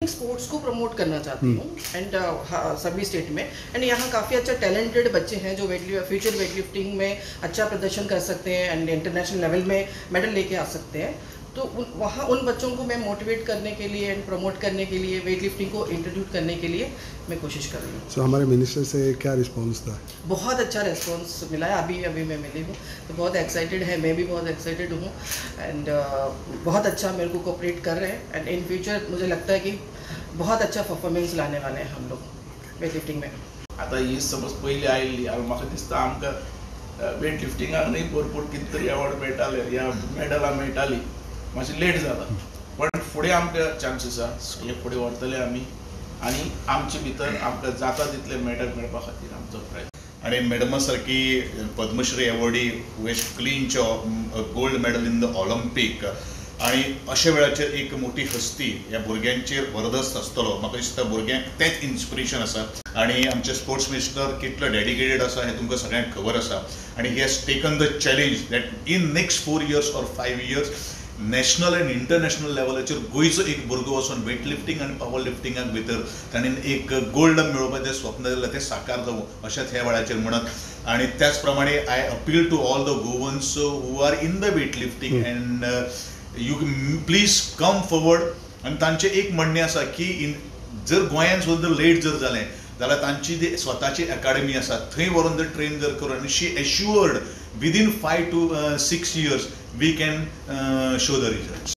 Sports को promote करना चाहती हूँ एंड सभी स्टेट में। एंड यहाँ काफ़ी अच्छा टैलेंटेड बच्चे हैं जो फ्यूचर वेट लिफ्टिंग में अच्छा प्रदर्शन कर सकते हैं एंड इंटरनेशनल लेवल में मेडल लेके आ सकते हैं। तो वहाँ उन बच्चों को मैं मोटिवेट करने के लिए एंड प्रमोट करने के लिए, वेट लिफ्टिंग को इंट्रोड्यूस करने के लिए मैं कोशिश कर रही हूँ। सो हमारे मिनिस्टर से क्या रिस्पॉन्स था? बहुत अच्छा रिस्पॉन्स मिला है। अभी मैं मिली हूँ तो बहुत एक्साइटेड है, मैं भी बहुत एक्साइटेड हूँ एंड बहुत अच्छा मेरे को कोऑपरेट कर रहे हैं एंड इन फ्यूचर मुझे लगता है कि बहुत अच्छा परफॉर्मेंस लाने वाले हैं हम लोग वेट लिफ्टिंग में। आता ही समज पयली आयिल्ली म्हाका दिसता आमकां वेट लिफ्टिंगाक न्ही भरपूर कितें तरी अवॉर्ड मेळटाले या मेडलां मेळटालीं, मातशें लेट जाता पण फुडें आमकां चान्सीस आसा, हे फुडें व्हरतले आमी आनी आमचे भितर आमकां जाता तितले मेडल मेळपा खातीर आमचो प्रयत्न। आणि मॅडमा सारकी पद्मश्री एवॉर्डी वेज क्लीनच gold medal in the Olympic आणि अशा वेळाचेर एक मोठी हस्ती ह्या भुरग्यांचेर भरदस्त आसतलो। म्हाका दिसता भुरग्यांक तेंच इन्स्पिरेशन आसा आणि आमचे स्पोर्ट्स मिनिस्टर कितलो डेडिकेटेड आसा हे तुमकां सगळ्यांक खबर आसा आणि he has taken the challenge that in next 4 years or 5 years national and international लेवलाचेर गोंयचो एक भुरगो वचून वेट लिफ्टिंग आनी पावर लिफ्टिंगाक भितर ताणें एक गोल्ड मेळोवपाचें स्वप्न जाल्लें तें साकार जावं अशेंच ह्या वेळाचेर म्हणत। आणि त्याच प्रमाणे I appeal to all the Goans who are in the weight lifting and you please come forward. आनी तांचें एक म्हणणें आसा की जर गोंयांत सुद्दां लेट जर जालें जाल्यार तांची जी स्वताची अकाडेमी आसा थंय व्हरून जर ट्रेन जर करून आनी she assured within 5 to 6 years we can show the results.